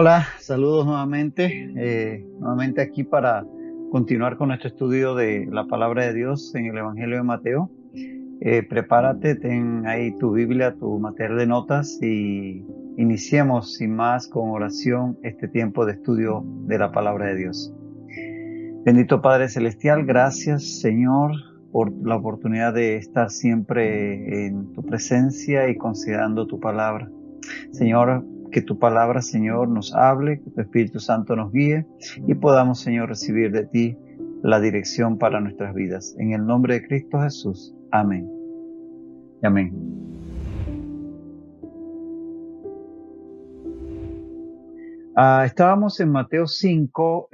Hola, saludos nuevamente, nuevamente aquí para continuar con nuestro estudio de la palabra de Dios en el Evangelio de Mateo. Prepárate, ten ahí tu Biblia, tu material de notas y iniciemos sin más con oración este tiempo de estudio de la palabra de Dios. Bendito Padre Celestial, gracias Señor por la oportunidad de estar siempre en tu presencia y considerando tu palabra. Señor, que tu palabra, Señor, nos hable, que tu Espíritu Santo nos guíe y podamos, Señor, recibir de ti la dirección para nuestras vidas. En el nombre de Cristo Jesús. Amén. Y amén. Estábamos en Mateo 5,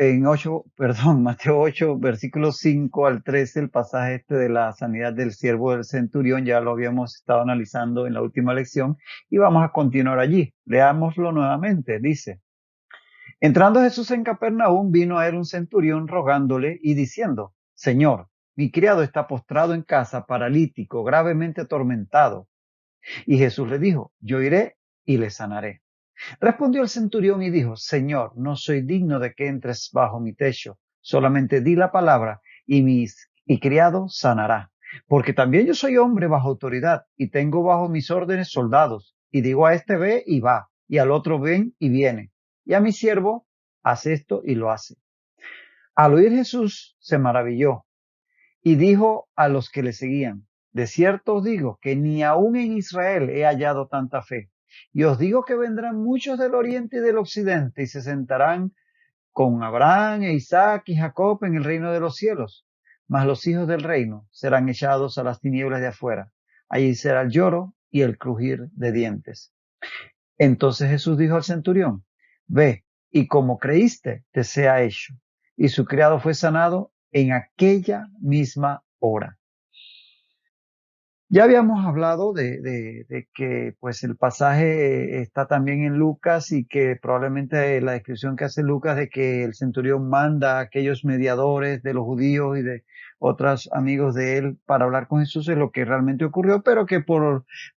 Mateo 8, versículos 5 al 13, el pasaje este de la sanidad del siervo del centurión, ya lo habíamos estado analizando en la última lección y vamos a continuar allí. Leámoslo nuevamente, dice. Entrando Jesús en Capernaum, vino a él un centurión rogándole y diciendo: Señor, mi criado está postrado en casa, paralítico, gravemente atormentado. Y Jesús le dijo: Yo iré y le sanaré. Respondió el centurión y dijo: Señor, no soy digno de que entres bajo mi techo. Solamente di la palabra y mi criado sanará. Porque también yo soy hombre bajo autoridad y tengo bajo mis órdenes soldados. Y digo a este: ve y va, y al otro: ven y viene. Y a mi siervo: haz esto y lo hace. Al oír Jesús se maravilló y dijo a los que le seguían: de cierto os digo que ni aun en Israel he hallado tanta fe. Y os digo que vendrán muchos del oriente y del occidente y se sentarán con Abraham e Isaac y Jacob en el reino de los cielos. Mas los hijos del reino serán echados a las tinieblas de afuera. Allí será el lloro y el crujir de dientes. Entonces Jesús dijo al centurión: ve, y como creíste, te sea hecho. Y su criado fue sanado en aquella misma hora. Ya habíamos hablado de que pues el pasaje está también en Lucas y que probablemente la descripción que hace Lucas de que el centurión manda a aquellos mediadores de los judíos y de otros amigos de él para hablar con Jesús es lo que realmente ocurrió, pero que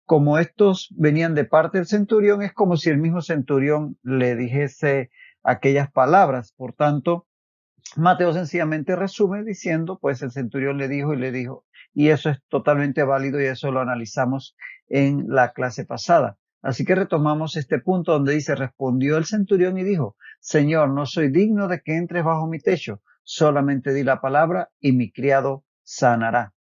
como estos venían de parte del centurión, es como si el mismo centurión le dijese aquellas palabras. Por tanto, Mateo sencillamente resume diciendo, pues el centurión le dijo y le dijo, y eso es totalmente válido y eso lo analizamos en la clase pasada. Así que retomamos este punto donde dice: respondió el centurión y dijo: Señor, no soy digno de que entres bajo mi techo, solamente di la palabra y mi criado sanará.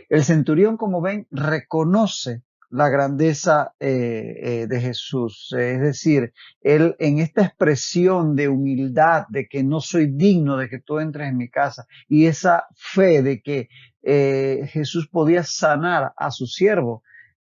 El centurión, como ven, reconoce la grandeza de Jesús. Es decir, él en esta expresión de humildad, de que no soy digno de que tú entres en mi casa, y esa fe de que Jesús podía sanar a su siervo,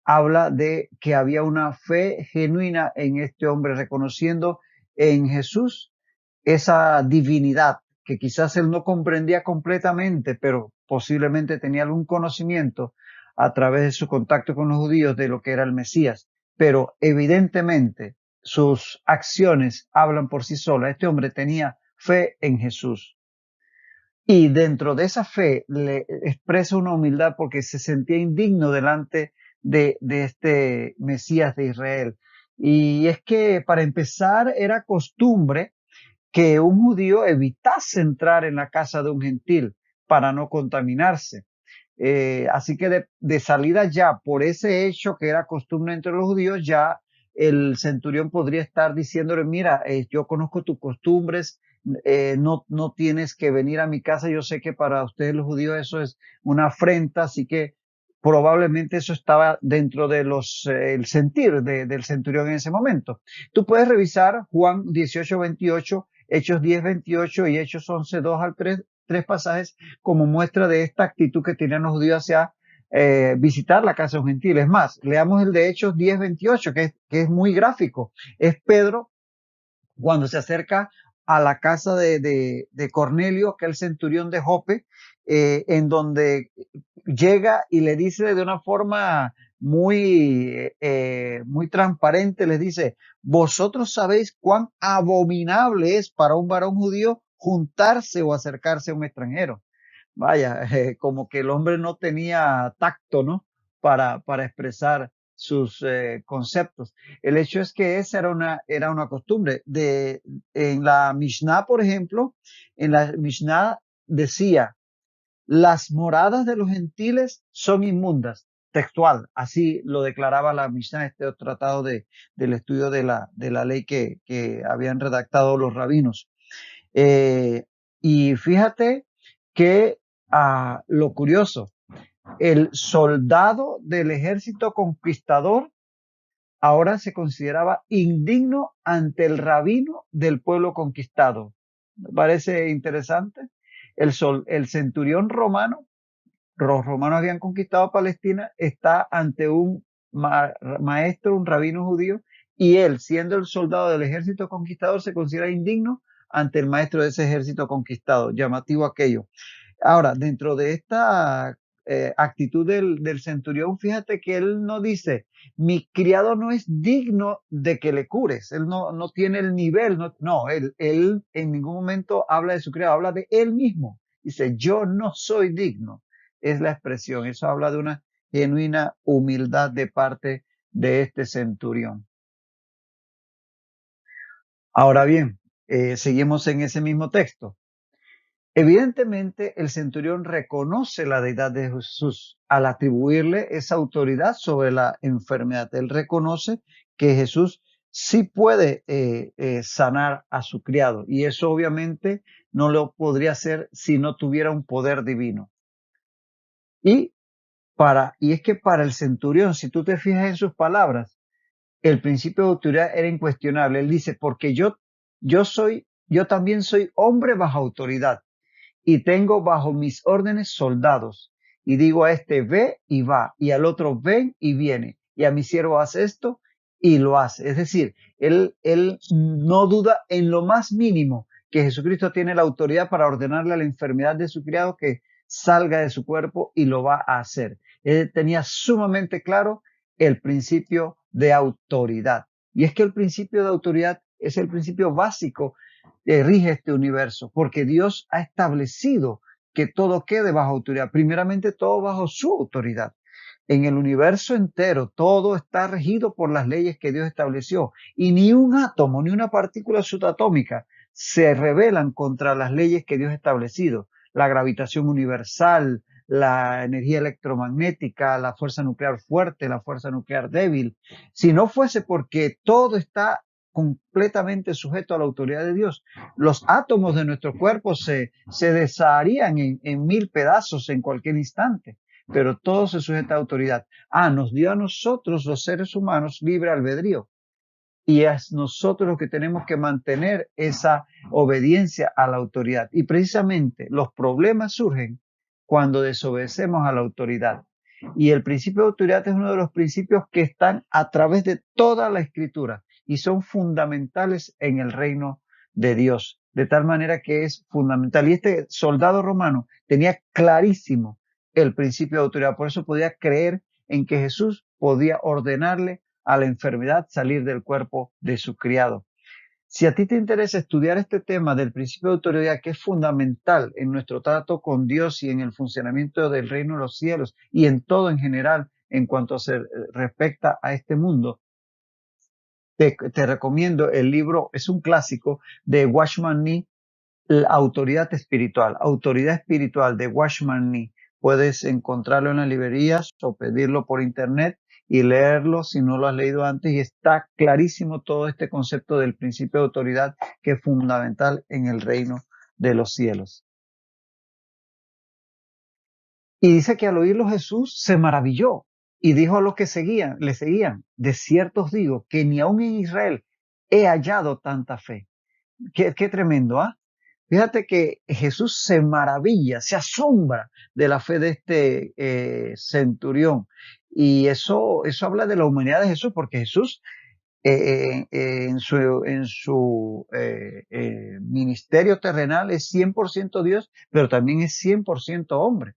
habla de que había una fe genuina en este hombre, reconociendo en Jesús esa divinidad que quizás él no comprendía completamente, pero posiblemente tenía algún conocimiento a través de su contacto con los judíos de lo que era el Mesías. Pero evidentemente sus acciones hablan por sí solas. Este hombre tenía fe en Jesús. Y dentro de esa fe le expresa una humildad porque se sentía indigno delante de este Mesías de Israel. Y es que para empezar era costumbre que un judío evitase entrar en la casa de un gentil para no contaminarse. Así que de salida ya, por ese hecho que era costumbre entre los judíos, ya el centurión podría estar diciéndole: mira, yo conozco tus costumbres, no tienes que venir a mi casa, yo sé que para ustedes los judíos eso es una afrenta, así que probablemente eso estaba dentro de el sentir del centurión en ese momento. Tú puedes revisar Juan 18:28, Hechos 10:28 y Hechos 11:2 al 3, tres pasajes como muestra de esta actitud que tenían los judíos hacia visitar la casa de un gentil. Es más, leamos el de Hechos 10:28, que es muy gráfico. Es Pedro cuando se acerca a la casa de Cornelio, aquel centurión de Jope, en donde llega y le dice de una forma muy transparente, les dice: vosotros sabéis cuán abominable es para un varón judío juntarse o acercarse a un extranjero. Vaya, como que el hombre no tenía tacto, ¿no? Para expresar sus conceptos. El hecho es que esa era una costumbre. En la Mishnah, por ejemplo, en la Mishnah decía, las moradas de los gentiles son inmundas. Textual, así lo declaraba la Mishnah, este tratado del estudio de la ley que habían redactado los rabinos. Eh, y fíjate que lo curioso, el soldado del ejército conquistador ahora se consideraba indigno ante el rabino del pueblo conquistado. ¿Me parece interesante? El centurión romano, los romanos habían conquistado Palestina, está ante un maestro, un rabino judío, y él, siendo el soldado del ejército conquistador, se considera indigno ante el maestro de ese ejército conquistado. Llamativo aquello. Ahora, dentro de esta actitud del centurión, fíjate que él no dice, mi criado no es digno de que le cures, él no tiene el nivel, no, él en ningún momento habla de su criado, habla de él mismo. Dice, yo no soy digno, es la expresión, eso habla de una genuina humildad de parte de este centurión. Ahora bien, seguimos en ese mismo texto. Evidentemente, el centurión reconoce la deidad de Jesús al atribuirle esa autoridad sobre la enfermedad. Él reconoce que Jesús sí puede sanar a su criado y eso obviamente no lo podría hacer si no tuviera un poder divino. Y y es que para el centurión, si tú te fijas en sus palabras, el principio de autoridad era incuestionable. Él dice, porque yo también soy hombre bajo autoridad y tengo bajo mis órdenes soldados. Y digo a este ve y va, y al otro ven y viene, y a mi siervo hace esto y lo hace. Es decir, él no duda en lo más mínimo que Jesucristo tiene la autoridad para ordenarle a la enfermedad de su criado que salga de su cuerpo y lo va a hacer. Él tenía sumamente claro el principio de autoridad. Y es que el principio de autoridad es el principio básico rige este universo, porque Dios ha establecido que todo quede bajo autoridad, primeramente todo bajo su autoridad. En el universo entero, todo está regido por las leyes que Dios estableció y ni un átomo, ni una partícula subatómica se rebelan contra las leyes que Dios ha establecido. La gravitación universal, la energía electromagnética, la fuerza nuclear fuerte, la fuerza nuclear débil. Si no fuese porque todo está completamente sujeto a la autoridad de Dios, los átomos de nuestro cuerpo se desharían en mil pedazos en cualquier instante, pero todo se sujeta a autoridad. Nos dio a nosotros, los seres humanos, libre albedrío. Y es nosotros los que tenemos que mantener esa obediencia a la autoridad. Y precisamente los problemas surgen cuando desobedecemos a la autoridad. Y el principio de autoridad es uno de los principios que están a través de toda la escritura y son fundamentales en el reino de Dios. De tal manera que es fundamental. Y este soldado romano tenía clarísimo el principio de autoridad. Por eso podía creer en que Jesús podía ordenarle a la enfermedad salir del cuerpo de su criado. Si a ti te interesa estudiar este tema del principio de autoridad, que es fundamental en nuestro trato con Dios y en el funcionamiento del reino de los cielos y en todo en general en cuanto se respecta a este mundo, te recomiendo el libro, es un clásico de Watchman Nee, la autoridad espiritual de Watchman Nee. Puedes encontrarlo en las librerías o pedirlo por internet y leerlo si no lo has leído antes y está clarísimo todo este concepto del principio de autoridad que es fundamental en el reino de los cielos. Y dice que al oírlo Jesús se maravilló y dijo a los que le seguían, de cierto os digo que ni aun en Israel he hallado tanta fe. Qué tremendo, ¿ah? Fíjate que Jesús se maravilla, se asombra de la fe de este centurión. Y eso habla de la humanidad de Jesús, porque Jesús en su ministerio terrenal es 100% Dios, pero también es 100% hombre.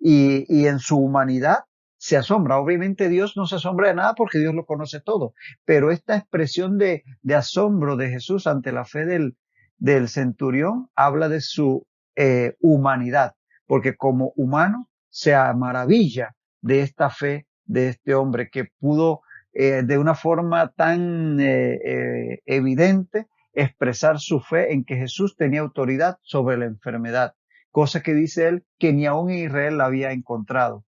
Y en su humanidad se asombra. Obviamente Dios no se asombra de nada porque Dios lo conoce todo, pero esta expresión de asombro de Jesús ante la fe del centurión habla de su humanidad, porque como humano se maravilla de esta fe de este hombre que pudo de una forma tan evidente expresar su fe en que Jesús tenía autoridad sobre la enfermedad, cosa que dice él que ni aún en Israel la había encontrado.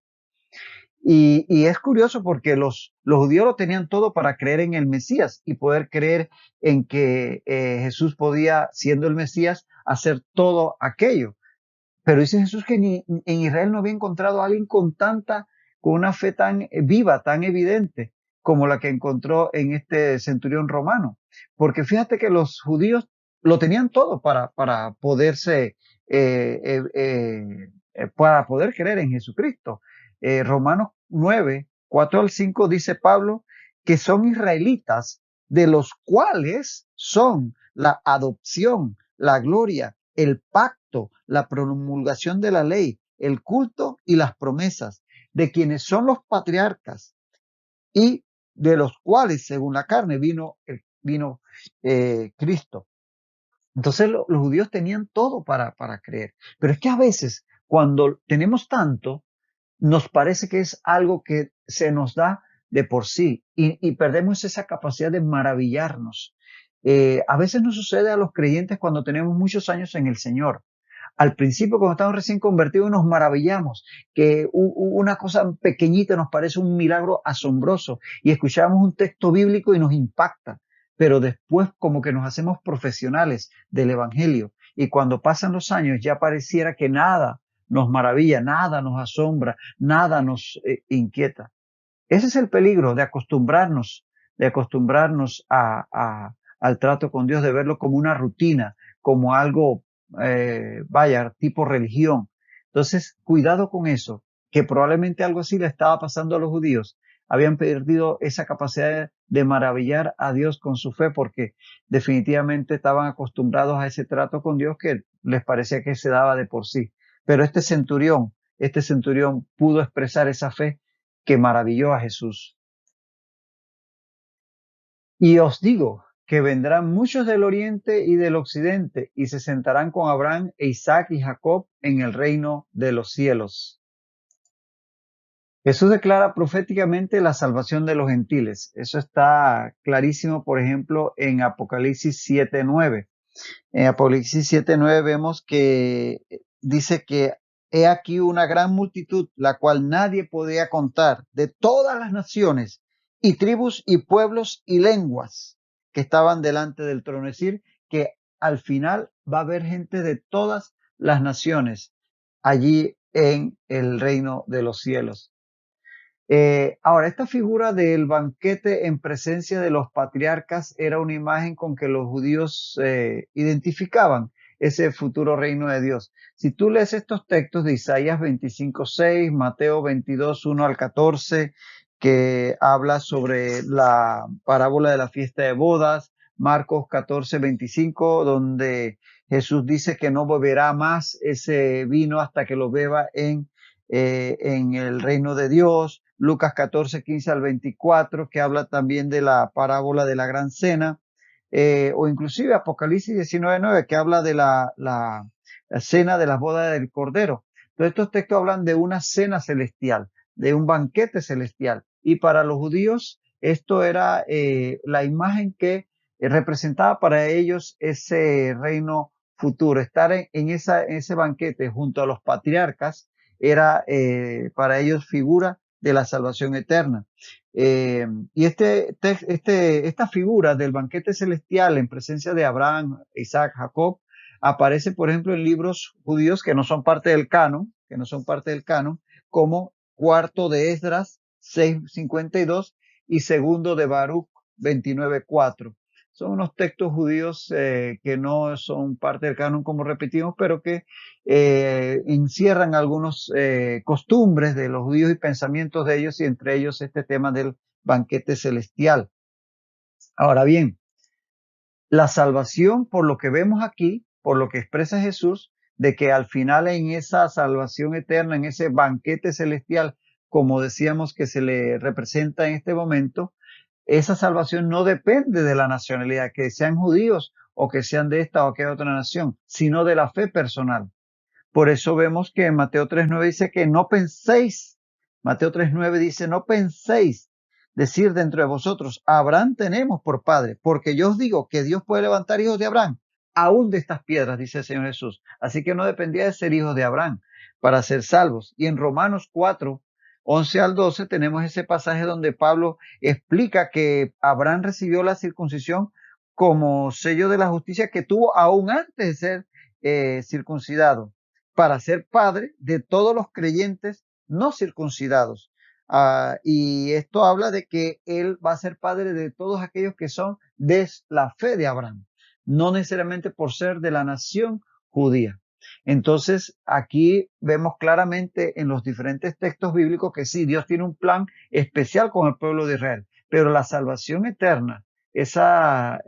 Y es curioso porque los judíos lo tenían todo para creer en el Mesías y poder creer en que Jesús podía, siendo el Mesías, hacer todo aquello. Pero dice Jesús que ni en Israel no había encontrado a alguien con una fe tan viva, tan evidente, como la que encontró en este centurión romano. Porque fíjate que los judíos lo tenían todo para poderse, para poder creer en Jesucristo. Romanos 9, 4 al 5 dice Pablo que son israelitas, de los cuales son la adopción, la gloria, el pacto, la promulgación de la ley, el culto y las promesas, de quienes son los patriarcas y de los cuales, según la carne, vino Cristo. Entonces los judíos tenían todo para creer. Pero es que a veces, cuando tenemos tanto, nos parece que es algo que se nos da de por sí y perdemos esa capacidad de maravillarnos. A veces nos sucede a los creyentes cuando tenemos muchos años en el Señor. Al principio, cuando estamos recién convertidos, nos maravillamos, que una cosa pequeñita nos parece un milagro asombroso y escuchamos un texto bíblico y nos impacta, pero después como que nos hacemos profesionales del Evangelio y cuando pasan los años ya pareciera que nada nos maravilla, nada nos asombra, nada nos inquieta. Ese es el peligro de acostumbrarnos al trato con Dios, de verlo como una rutina, como algo, vaya, tipo religión. Entonces, cuidado con eso, que probablemente algo así le estaba pasando a los judíos. Habían perdido esa capacidad de maravillar a Dios con su fe porque definitivamente estaban acostumbrados a ese trato con Dios que les parecía que se daba de por sí. Pero este centurión pudo expresar esa fe que maravilló a Jesús. Y os digo que vendrán muchos del oriente y del occidente y se sentarán con Abraham e Isaac y Jacob en el reino de los cielos. Jesús declara proféticamente la salvación de los gentiles. Eso está clarísimo, por ejemplo, en Apocalipsis 7:9. En Apocalipsis 7:9 vemos que dice que he aquí una gran multitud, la cual nadie podía contar, de todas las naciones y tribus y pueblos y lenguas que estaban delante del trono. Es decir, que al final va a haber gente de todas las naciones allí en el reino de los cielos. Ahora, esta figura del banquete en presencia de los patriarcas era una imagen con que los judíos identificaban ese futuro reino de Dios. Si tú lees estos textos de Isaías 25:6, Mateo 22:1 al 14, que habla sobre la parábola de la fiesta de bodas, Marcos 14:25, donde Jesús dice que no beberá más ese vino hasta que lo beba en el reino de Dios, Lucas 14:15 al 24, que habla también de la parábola de la gran cena, o inclusive Apocalipsis 19:9, que habla de la cena de las bodas del Cordero. Todos estos textos hablan de una cena celestial, de un banquete celestial. Y para los judíos, esto era la imagen que representaba para ellos ese reino futuro, estar en ese banquete junto a los patriarcas era para ellos figura de la salvación eterna. Y esta figura del banquete celestial en presencia de Abraham, Isaac, Jacob, aparece, por ejemplo, en libros judíos que no son parte del canon, como cuarto de Esdras 6:52 y segundo de Baruch 29:4. Son unos textos judíos que no son parte del canon, como repetimos, pero que encierran algunos costumbres de los judíos y pensamientos de ellos, y entre ellos este tema del banquete celestial. Ahora bien, la salvación, por lo que vemos aquí, por lo que expresa Jesús, de que al final en esa salvación eterna, en ese banquete celestial, como decíamos que se le representa en este momento, esa salvación no depende de la nacionalidad, que sean judíos o que sean de esta o aquella otra nación, sino de la fe personal. Por eso vemos que en Mateo 3:9 dice que no penséis Mateo 3:9 dice, no penséis decir dentro de vosotros, Abraham tenemos por padre, porque yo os digo que Dios puede levantar hijos de Abraham, aún de estas piedras, dice el Señor Jesús. Así que no dependía de ser hijos de Abraham para ser salvos. Y en Romanos 4:11 al 12 tenemos ese pasaje donde Pablo explica que Abraham recibió la circuncisión como sello de la justicia que tuvo aún antes de ser circuncidado, para ser padre de todos los creyentes no circuncidados. Y esto habla de que él va a ser padre de todos aquellos que son de la fe de Abraham, no necesariamente por ser de la nación judía. Entonces, aquí vemos claramente en los diferentes textos bíblicos que sí, Dios tiene un plan especial con el pueblo de Israel, pero la salvación eterna, esa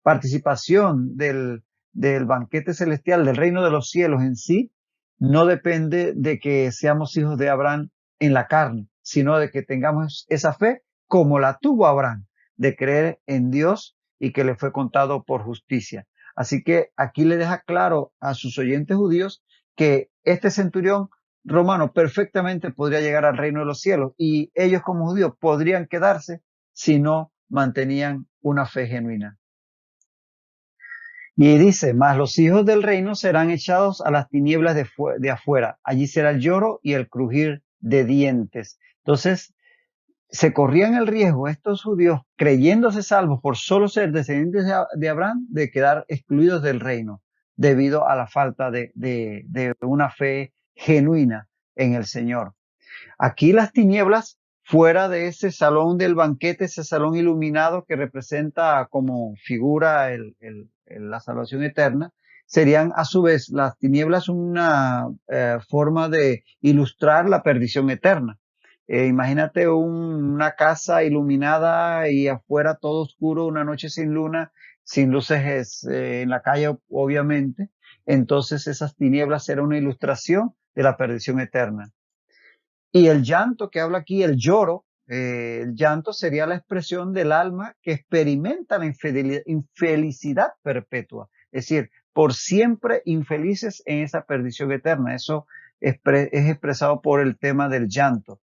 participación del banquete celestial, del reino de los cielos en sí, no depende de que seamos hijos de Abraham en la carne, sino de que tengamos esa fe como la tuvo Abraham, de creer en Dios y que le fue contado por justicia. Así que aquí le deja claro a sus oyentes judíos que este centurión romano perfectamente podría llegar al reino de los cielos y ellos como judíos podrían quedarse si no mantenían una fe genuina. Y dice, mas los hijos del reino serán echados a las tinieblas de afuera. Allí será el lloro y el crujir de dientes. Entonces, se corrían el riesgo estos judíos, creyéndose salvos por solo ser descendientes de Abraham, de quedar excluidos del reino, debido a la falta de una fe genuina en el Señor. Aquí las tinieblas, fuera de ese salón del banquete, ese salón iluminado que representa como figura la salvación eterna, serían a su vez las tinieblas una forma de ilustrar la perdición eterna. Imagínate una casa iluminada y afuera todo oscuro, una noche sin luna, sin luces en la calle, obviamente. Entonces esas tinieblas serán una ilustración de la perdición eterna. Y el llanto que habla aquí, el lloro, el llanto sería la expresión del alma que experimenta la infelicidad perpetua. Es decir, por siempre infelices en esa perdición eterna. Eso es expresado por el tema del llanto.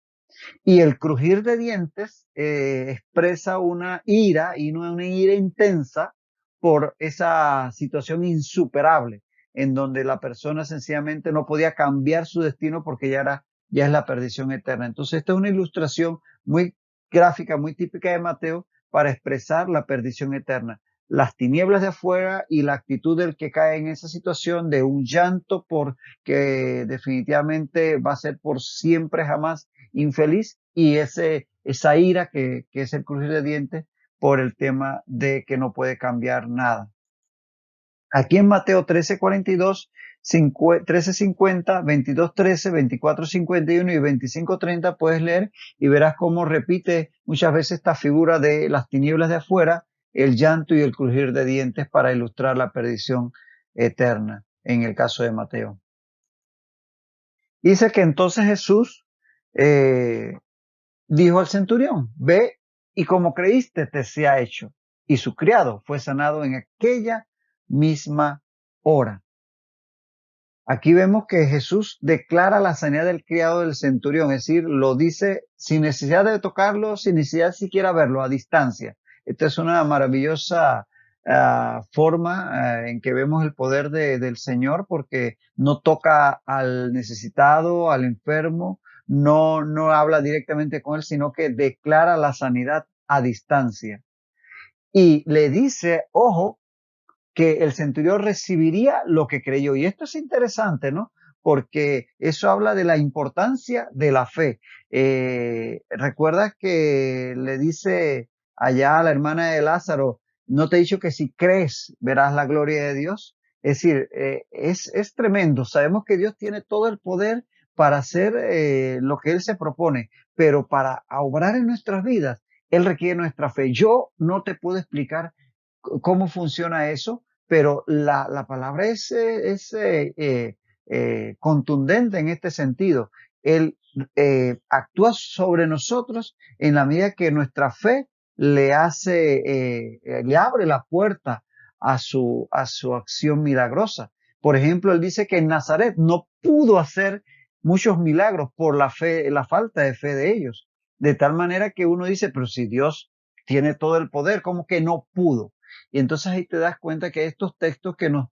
Y el crujir de dientes expresa una ira, y no una ira intensa, por esa situación insuperable, en donde la persona sencillamente no podía cambiar su destino porque ya es la perdición eterna. Entonces, esta es una ilustración muy gráfica, muy típica de Mateo para expresar la perdición eterna. Las tinieblas de afuera y la actitud del que cae en esa situación de un llanto que definitivamente va a ser por siempre jamás infeliz, y esa ira que es el crujir de dientes por el tema de que no puede cambiar nada. Aquí en Mateo 13:42, 13:50, 22:13, 24:51 y 25:30 puedes leer y verás cómo repite muchas veces esta figura de las tinieblas de afuera, el llanto y el crujir de dientes para ilustrar la perdición eterna en el caso de Mateo. Dice que entonces Jesús eh, dijo al centurión, ve y como creíste te sea hecho. Y su criado fue sanado en aquella misma hora. Aquí vemos que Jesús declara la sanidad del criado del centurión, es decir, lo dice sin necesidad de tocarlo, sin necesidad siquiera verlo, a distancia. Esta es una maravillosa forma en que vemos el poder del Señor, porque no toca al necesitado, al enfermo, no habla directamente con él, sino que declara la sanidad a distancia. Y le dice, ojo, que el centurión recibiría lo que creyó. Y esto es interesante, ¿no? Porque eso habla de la importancia de la fe. ¿Recuerdas que le dice allá a la hermana de Lázaro, no te he dicho que si crees verás la gloria de Dios? Es decir, es tremendo. Sabemos que Dios tiene todo el poder para hacer lo que Él se propone, pero para obrar en nuestras vidas, Él requiere nuestra fe. Yo no te puedo explicar cómo funciona eso, pero la palabra es contundente en este sentido. Él actúa sobre nosotros en la medida que nuestra fe le abre la puerta a su acción milagrosa. Por ejemplo, él dice que en Nazaret no pudo hacer muchos milagros por la fe, la falta de fe de ellos. De tal manera que uno dice, pero si Dios tiene todo el poder, ¿cómo que no pudo? Y entonces ahí te das cuenta que estos textos que nos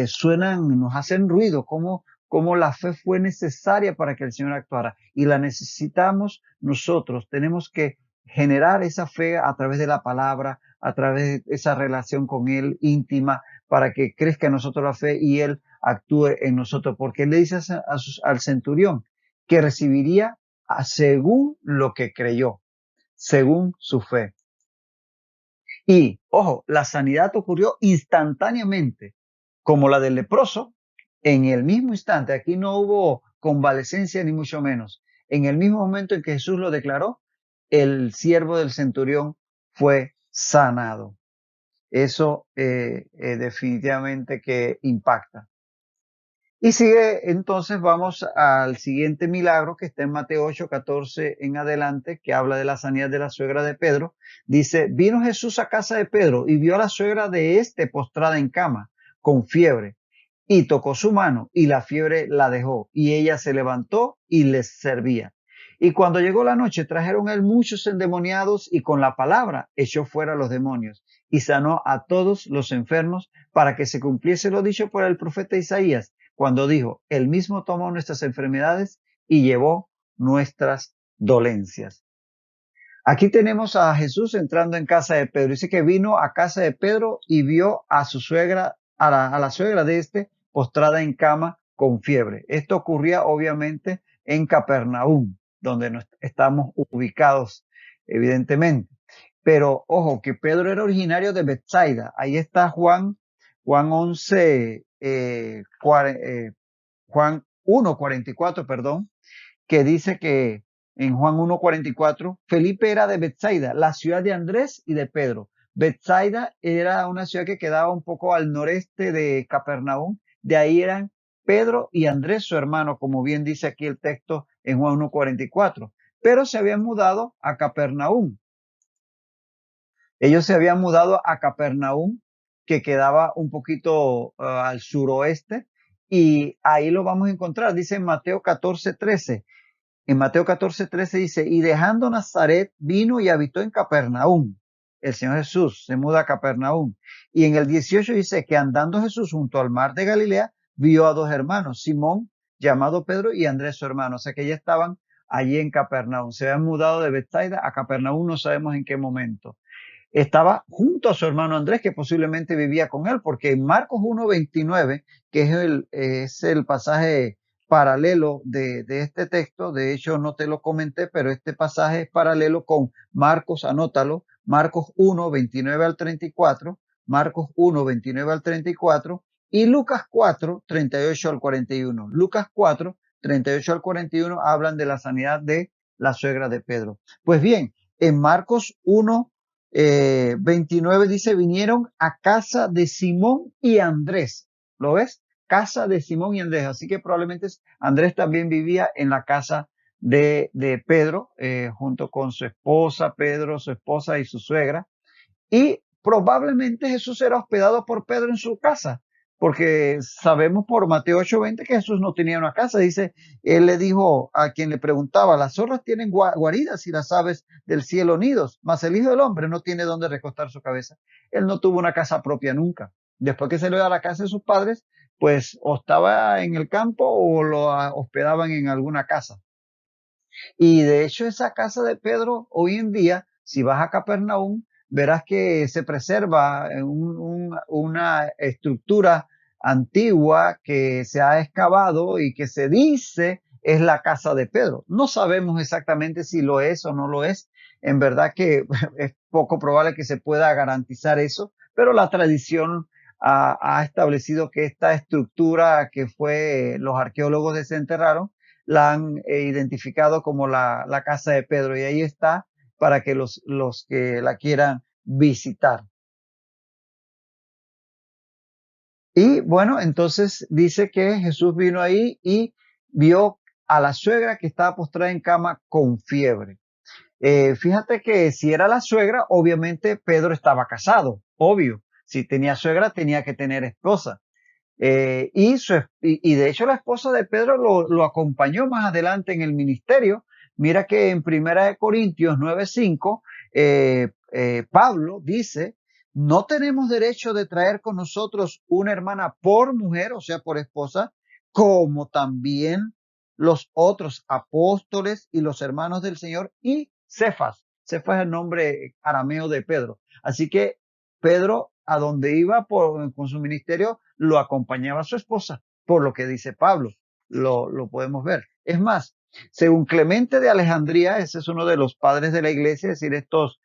suenan, nos hacen ruido, como la fe fue necesaria para que el Señor actuara. Y la necesitamos nosotros. Tenemos que generar esa fe a través de la palabra, a través de esa relación con Él íntima, para que crezca en nosotros la fe y Él actúe en nosotros. Porque Él le dice al centurión que recibiría según lo que creyó, según su fe. Y, ojo, la sanidad ocurrió instantáneamente, como la del leproso, en el mismo instante. Aquí no hubo convalecencia ni mucho menos. En el mismo momento en que Jesús lo declaró, el siervo del centurión fue sanado. Eso definitivamente que impacta. Y sigue, entonces vamos al siguiente milagro que está en Mateo 8:14 en adelante, que habla de la sanidad de la suegra de Pedro. Dice, vino Jesús a casa de Pedro y vio a la suegra de éste postrada en cama, con fiebre, y tocó su mano y la fiebre la dejó, y ella se levantó y les servía. Y cuando llegó la noche, trajeron a él muchos endemoniados y con la palabra echó fuera los demonios y sanó a todos los enfermos para que se cumpliese lo dicho por el profeta Isaías cuando dijo, él mismo tomó nuestras enfermedades y llevó nuestras dolencias. Aquí tenemos a Jesús entrando en casa de Pedro. Dice que vino a casa de Pedro y vio a su suegra, a la suegra de este, postrada en cama con fiebre. Esto ocurría obviamente en Capernaum, donde estamos ubicados, evidentemente. Pero ojo, que Pedro era originario de Bethsaida. Ahí está Juan 11, Juan 1:44, perdón, que dice que en Juan 1:44, Felipe era de Bethsaida, la ciudad de Andrés y de Pedro. Bethsaida era una ciudad que quedaba un poco al noreste de Capernaum. De ahí eran Pedro y Andrés, su hermano, como bien dice aquí el texto en Juan 1:44. Pero se habían mudado a Capernaum. Ellos se habían mudado a Capernaum, que quedaba un poquito al suroeste, y ahí lo vamos a encontrar. Dice en Mateo 14:13. En Mateo 14:13 dice, y dejando Nazaret, vino y habitó en Capernaum. El Señor Jesús se muda a Capernaum. Y en el 18 dice que andando Jesús junto al mar de Galilea, vio a dos hermanos, Simón, llamado Pedro, y Andrés, su hermano. O sea que ya estaban allí en Capernaum. Se habían mudado de Bethsaida a Capernaum, no sabemos en qué momento. Estaba junto a su hermano Andrés, que posiblemente vivía con él, porque en Marcos 1:29, que es el pasaje paralelo de este texto, de hecho no te lo comenté, pero este pasaje es paralelo con Marcos, anótalo, Marcos 1:29 al 34, Marcos 1:29 al 34 y Lucas 4:38 al 41. Lucas 4:38 al 41 hablan de la sanidad de la suegra de Pedro. Pues bien, en Marcos 1:29 dice, vinieron a casa de Simón y Andrés. ¿Lo ves? Casa de Simón y Andrés. Así que probablemente Andrés también vivía en la casa de Pedro, junto con su esposa, Pedro, su esposa y su suegra. Y probablemente Jesús era hospedado por Pedro en su casa, porque sabemos por Mateo 8:20 que Jesús no tenía una casa. Dice, él le dijo a quien le preguntaba, las zorras tienen guaridas y las aves del cielo nidos, mas el Hijo del Hombre no tiene dónde recostar su cabeza. Él no tuvo una casa propia nunca. Después que se le dio a la casa de sus padres, pues o estaba en el campo o lo hospedaban en alguna casa. Y de hecho esa casa de Pedro hoy en día, si vas a Capernaum, verás que se preserva una estructura antigua que se ha excavado y que se dice es la casa de Pedro. No sabemos exactamente si lo es o no lo es. En verdad que es poco probable que se pueda garantizar eso, pero la tradición ha establecido que esta estructura que los arqueólogos desenterraron la han identificado como la casa de Pedro y ahí está para que los que la quieran visitar. Y bueno, entonces dice que Jesús vino ahí y vio a la suegra que estaba postrada en cama con fiebre. Fíjate que si era la suegra, obviamente Pedro estaba casado, obvio. Si tenía suegra, tenía que tener esposa. Y de hecho la esposa de Pedro lo acompañó más adelante en el ministerio. Mira que en Primera de Corintios 9:5, Pablo dice, no tenemos derecho de traer con nosotros una hermana por mujer, o sea, por esposa, como también los otros apóstoles y los hermanos del Señor y Cefas. Cefas es el nombre arameo de Pedro. Así que Pedro, a donde iba con su ministerio, lo acompañaba su esposa, por lo que dice Pablo. Lo podemos ver. Es más, según Clemente de Alejandría, ese es uno de los padres de la iglesia, es decir, estos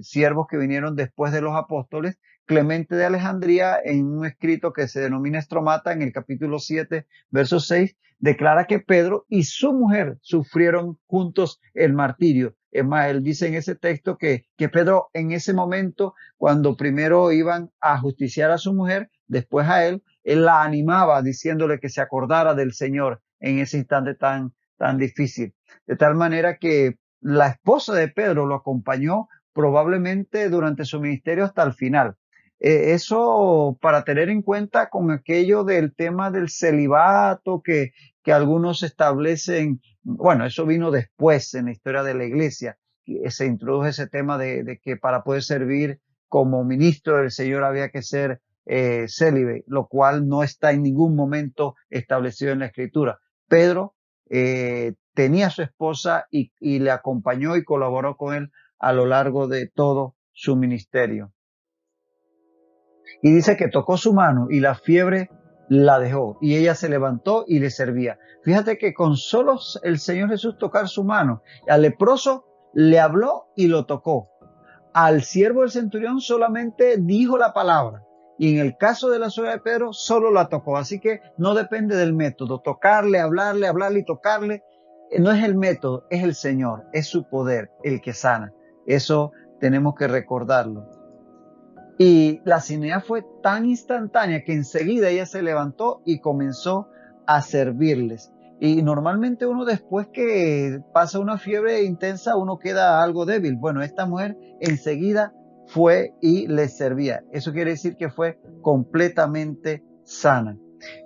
siervos que vinieron después de los apóstoles, Clemente de Alejandría, en un escrito que se denomina Estromata, en el capítulo 7, verso 6, declara que Pedro y su mujer sufrieron juntos el martirio. Es más, él dice en ese texto que Pedro en ese momento, cuando primero iban a justiciar a su mujer, después a él la animaba diciéndole que se acordara del Señor en ese instante tan difícil. De tal manera que la esposa de Pedro lo acompañó probablemente durante su ministerio hasta el final. Eso para tener en cuenta con aquello del tema del celibato que algunos establecen, bueno, eso vino después en la historia de la iglesia, se introdujo ese tema de que para poder servir como ministro del Señor había que ser célibe, lo cual no está en ningún momento establecido en la escritura. Pedro tenía a su esposa y le acompañó y colaboró con él a lo largo de todo su ministerio. Y dice que tocó su mano y la fiebre la dejó y ella se levantó y le servía. Fíjate que con solo el Señor Jesús tocar su mano, al leproso le habló y lo tocó. Al siervo del centurión solamente dijo la palabra. Y en el caso de la suegra de Pedro, solo la tocó. Así que no depende del método. Tocarle, hablarle y tocarle. No es el método, es el Señor. Es su poder el que sana. Eso tenemos que recordarlo. Y la sanidad fue tan instantánea que enseguida ella se levantó y comenzó a servirles. Y normalmente uno después que pasa una fiebre intensa, uno queda algo débil. Bueno, esta mujer enseguida fue y les servía. Eso quiere decir que fue completamente sana.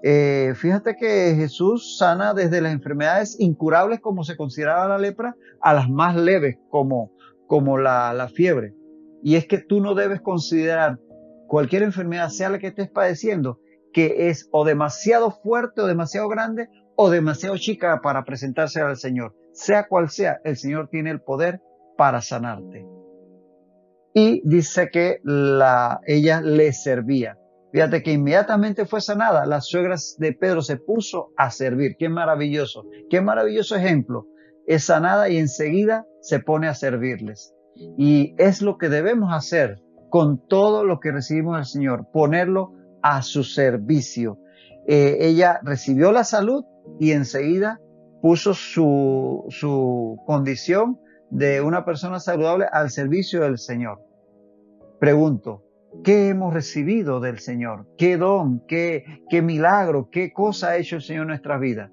Fíjate que Jesús sana desde las enfermedades incurables, como se consideraba la lepra, a las más leves, como la fiebre. Y es que tú no debes considerar cualquier enfermedad, sea la que estés padeciendo, que es o demasiado fuerte o demasiado grande o demasiado chica para presentarse al Señor. Sea cual sea, el Señor tiene el poder para sanarte. Y dice que ella le servía. Fíjate que inmediatamente fue sanada. La suegra de Pedro se puso a servir. Qué maravilloso ejemplo. Es sanada y enseguida se pone a servirles. Y es lo que debemos hacer con todo lo que recibimos del Señor, ponerlo a su servicio. Ella recibió la salud y enseguida puso su condición de una persona saludable al servicio del Señor. Pregunto, ¿qué hemos recibido del Señor? ¿Qué don, qué milagro, qué cosa ha hecho el Señor en nuestra vida?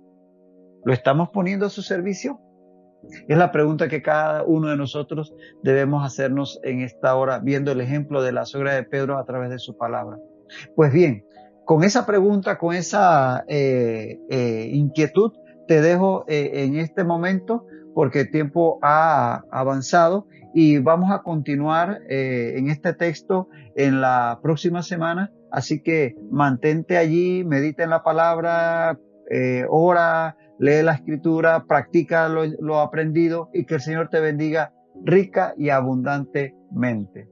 ¿Lo estamos poniendo a su servicio? Es la pregunta que cada uno de nosotros debemos hacernos en esta hora, viendo el ejemplo de la suegra de Pedro a través de su palabra. Pues bien, con esa pregunta, con esa inquietud, te dejo en este momento porque el tiempo ha avanzado y vamos a continuar en este texto en la próxima semana. Así que mantente allí, medita en la palabra, ora, lee la escritura, practica lo aprendido y que el Señor te bendiga rica y abundantemente.